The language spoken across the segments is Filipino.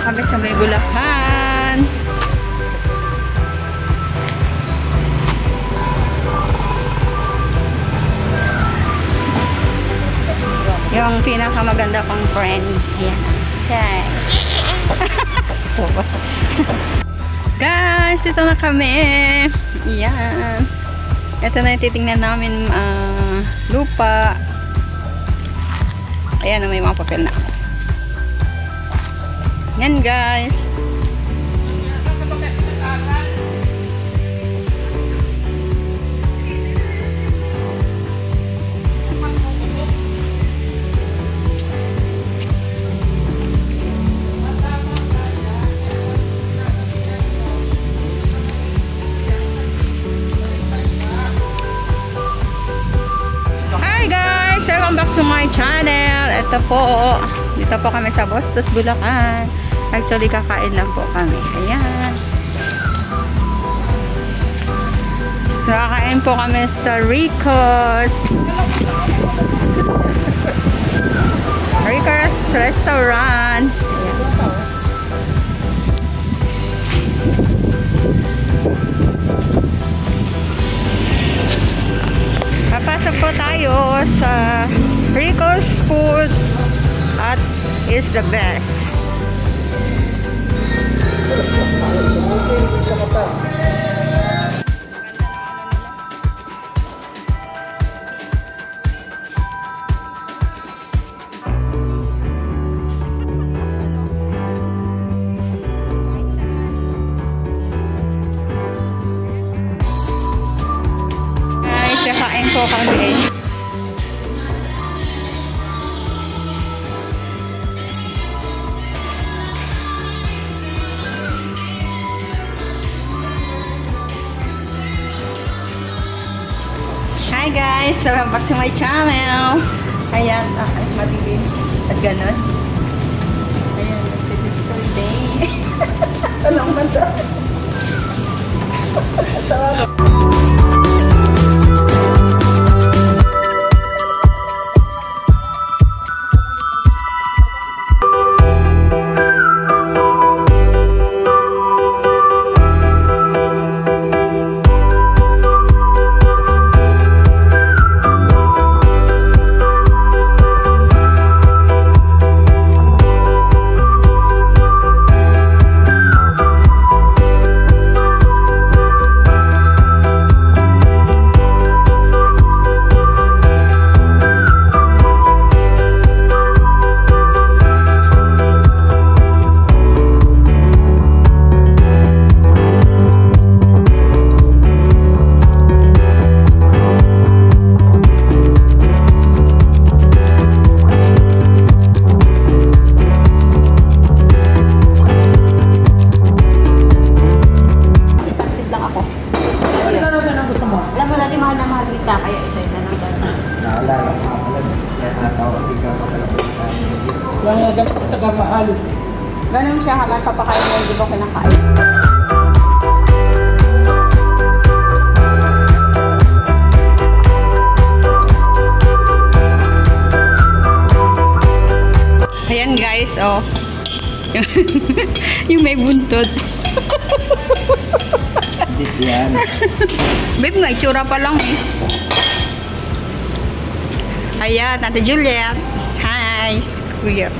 kami sa may Bulacan. Yung pinakamaganda kong friend. Ayan. Okay. So, guys, ito na kami. Ayan. Ito na yung titingnan namin lupa. Ayan, may mga papel na. Yan, guys. Welcome back to my channel. Ito po, dito po kami sa Bustos, Bulacan. Actually, kakain lang po kami. Ayan. So, kakain po kami sa Rico's Restaurant. Papasok po tayo sa Rico's Food at is the best. Guys, kakain po kami. Hi guys! Welcome back to my channel! Ayan, madilim at gano'n. Ayan, typical day. Alam mo ba? Ganun siya habang papakain mo, hindi ko kinakain. Ayan guys, oh. Yung may buntot. Yan. Babe, nga itsura pa lang eh. Ayan, Tante Juliet. Hi, kuya.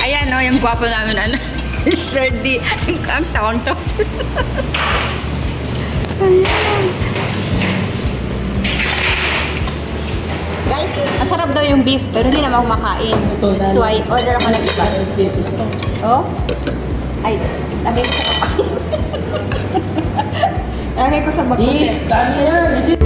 Ayan, no, yung gwapo namin, ano, Mr. D. Ang taon to. Ayan. Guys, masarap daw yung beef, pero hindi naman ako makain. So, I order ako ng iba. Oh? Ay, lagay ko sa kapag. Lagay ko sa bagpusin. Kano yan?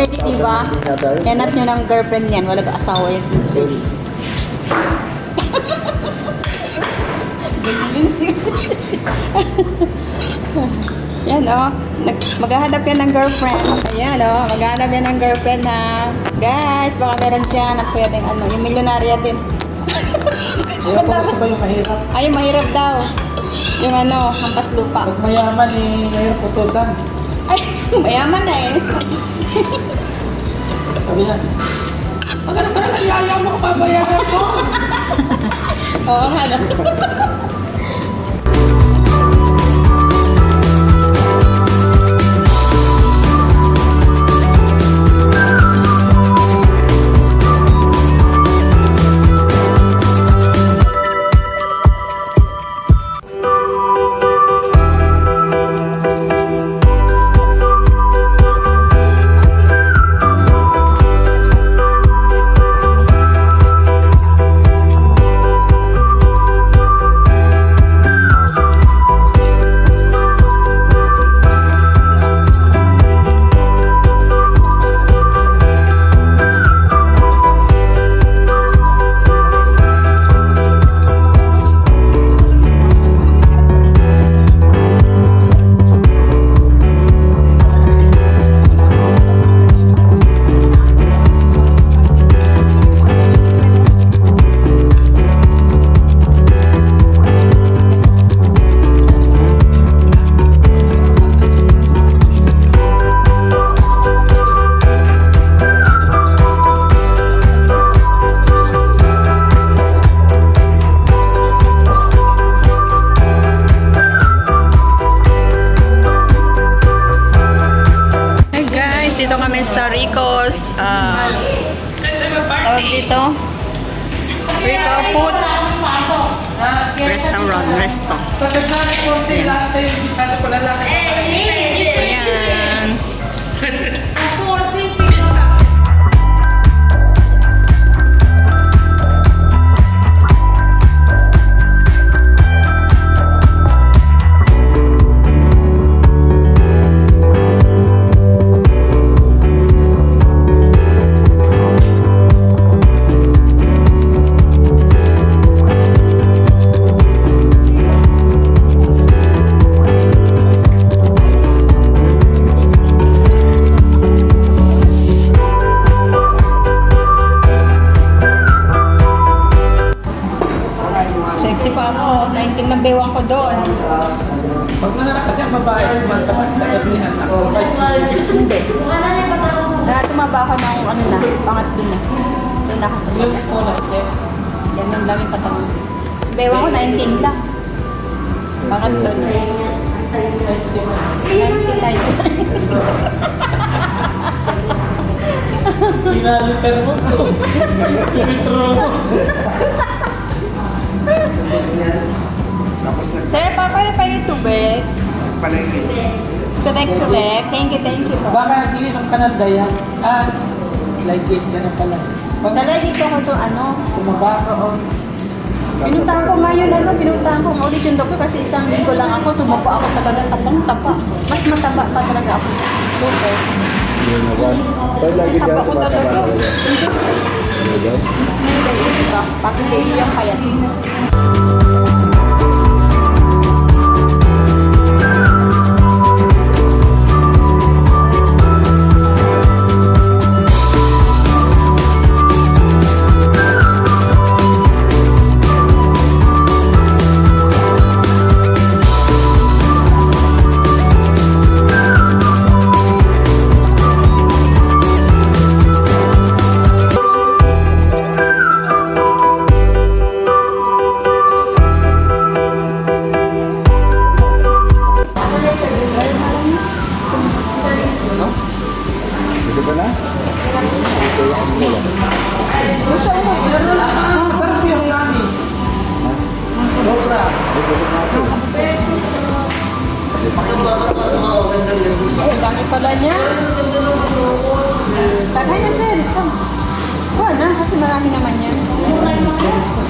sturdy, diba? Hanap nyo ng girlfriend yan. Wala ka asawa yan si sturdy. Yan o. Maghahanap yan ng girlfriend. Ayan o. Maghahanap yan ng girlfriend na. Guys, baka meron siya na pwedeng ano. Yung milyonarya din. Ayaw ko ba yung mahirap? Ay, mahirap daw. Yung ano, hampas lupa. Pag mayaman eh, ngayon putusan. Ay, mayaman na eh. Sabi yan. Magkano ba na ayaw mo kung mabayaran mo? Oo nga no. Sa Rico's tawag dito Rico Food Restaurant. Ayan. Sexy pa ako. 19 na bewang ko doon. Pag nanala kasi ang babae, tumatapos sa every anak. Hindi. Tumaba ako ng ano na, pangatlo na. Doon na ako tumaba. Ganun lang yung katawan. Bewang ko 19 lang. Pangatlo na. 99. Pinaliter mo to. Pinitro mo. Sir, papaya pa yung tubig. Subek. Thank you. Baka hindi ng Canada yan. Like it, ganun pala. Dalagin ko ito, Tumaba. Oo. Pinuntahan ko nga yun, pinuntahan ko nga ulit yung doktor kasi isang linggo lang ako, tumaba ako talaga, tapa. Mas mataba pa talaga ako. Super. Tapa ko talaga. Hindi ba? Pakinggan yung payat. Dami pala niya. Tagay na sir, ito. Kuha na, kasi marami naman yan.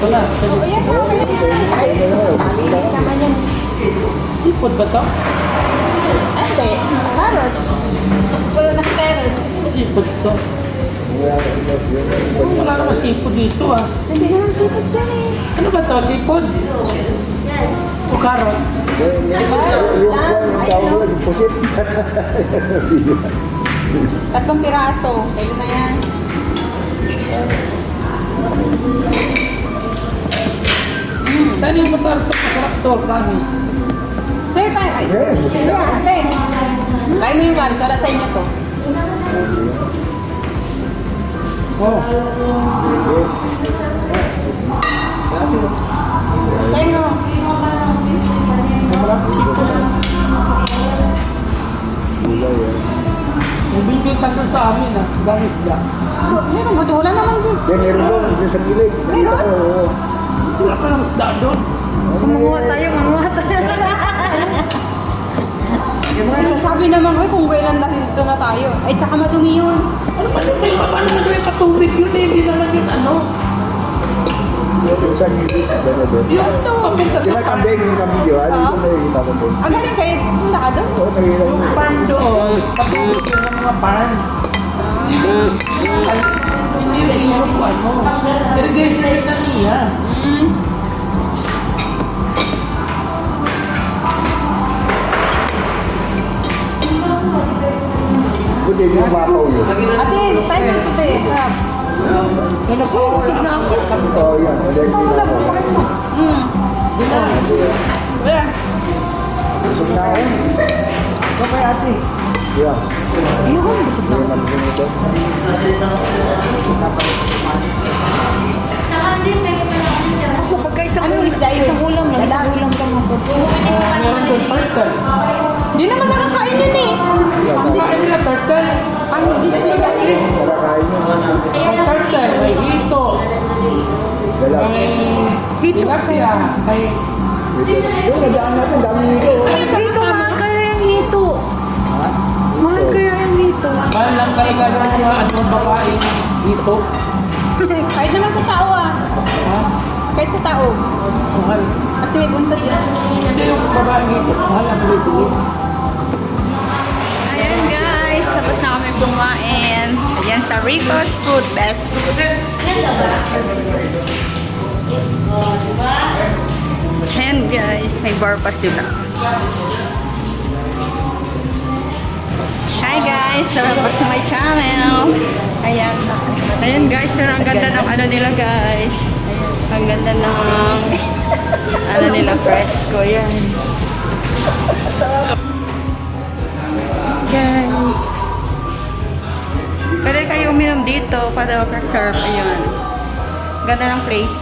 Wala. O yan, okay na yan. Ay, malinis naman yan. Seafood ba to? Hindi, carrots. Wala na carrots. Seafood to. Wala naman seafood dito ah. Hindi naman seafood yan eh. Ano ba to? Seafood? O carrots? Tatlong piraso. Pwede na yan. Dahil yung motor to, masarap to, promise. Sir, tayo. Ay, sir, ate. Kaya mo yung wali. Wala sa inyo to. Oh. Tayo mo. May video tayo sa amin ah, ganis da. Meron, budulan naman din. Meron sa gilid. Meron? Wala pa ng isda doon. Manguha tayo. Sabi naman ko kung kailan dito na tayo. Ay, tsaka madumi yun. Ano pa yun? May paano na gawin patubig yun eh, hindi naman yun ano. Sa gilid. Yung to, papunta Sila sa kambing yung kambing yun. Ano yung nakikita ko doon? Ah, ganun kayo. Punta ka doon? Oo, nakikita ko. yung pan doon, patubig yun ng mga pan. Hindi rin yung ano. Irrigation yun na niya. Buti yung mapaw yun. Ate, tayo ng puti. Sarap. Nagpapasig na ako. Oo, yan. Wala po pa kayo. Wala. Busog na ako. Ito kay ate. Yeah. Ayoko, busog na ako. Kapag isang ulam lang. Isang ulam lang ako. Meron doon turtle. Hindi naman nakakain yun eh. Hindi ka nila turtle. Ang display kasi. Nakakain yun. May turtle, may hito. May tilapia, may... Yung nadaan natin, dami nito. Dito, mahal kaya yung hito. Ha? Mahal kaya yung hito. Mahal lang talaga ng mga anong babae dito. Kahit naman sa tao ah. Ha? Kahit sa tao. Mahal. Kasi may buntot yun. Hindi yung babae dito. Mahal ang bibili. Ayan guys, tapos na kami kumain. Ayan sa Rico's Food Best. Ayan guys, may bar pa sila. Hi guys, welcome back to my channel. Ayan. Ayan guys, ang ganda ng ano nila guys. Ang ganda ng ano nila, fresco. Yan. Guys. Pwede kayo uminom dito para ka-serve. Ayan. Ganda ng place.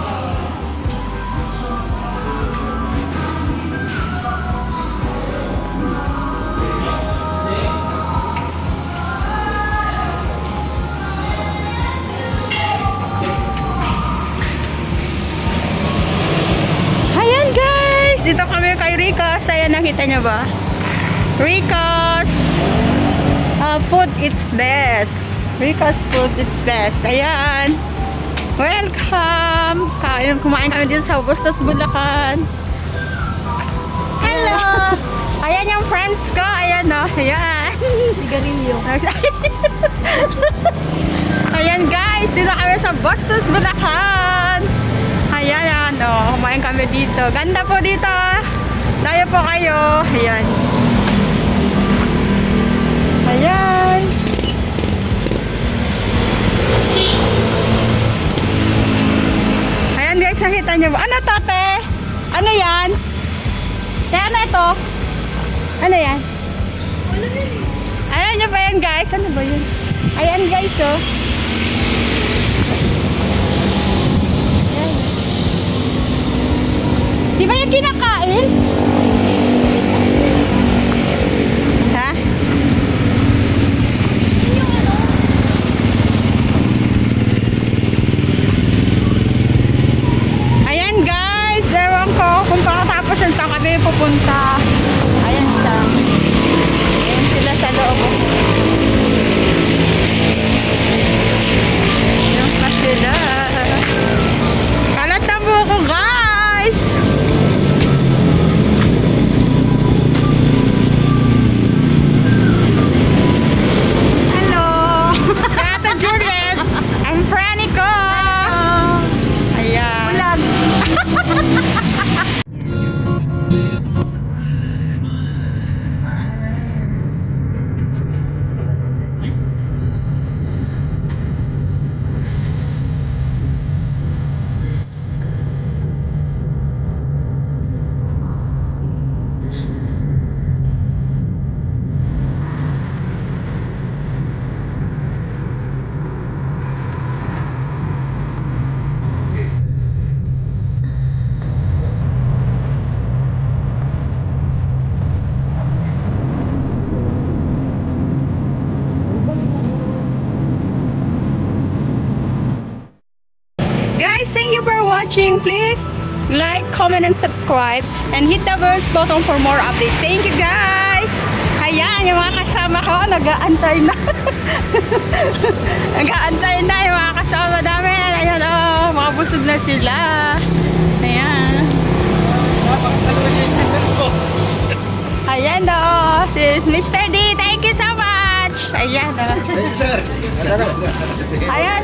Dito kami kay Rico's. Ayan, nakita nyo ba? Rico's Food It's Best. Rico's Food It's Best. Ayan. Welcome. Kumain kami dito sa Bustos, Bulacan. Hello. Ayan yung friends ko. Ayan o. Ayan. Sigarilyo. Ayan guys. Dito kami sa Bustos, Bulacan. Ayan, ano, kumain kami dito. Ganda po dito. Dayo po kayo. Ayan. Ayan. Ayan guys, nakita nyo ba? Ano to, te? Ano yan? Te, ano ito? Ano yan? Ayan nyo ba yan guys? Ano ba yun? Ayan guys, oh. Di ba yung kinakain? Ha? Ayan guys, ewan ko kung pakatapos yun saan kami pupunta. Ayan siya. Ayan sila sa loob. Yung Tita Juliet. Ang friend ko. Ayan. Ulan. Guys, thank you for watching. Please like, comment, and subscribe. And hit the bell button for more updates. Thank you, guys! Ayan, yung mga kasama ko, nag-aantay na. Nag-aantay na yung mga kasama namin. Ayan, oh, mga busog na sila. Ayan. Ayan, oh, sis Mr. D. Thank you so much. Ayan, oh. Thank you, sir. Ayan.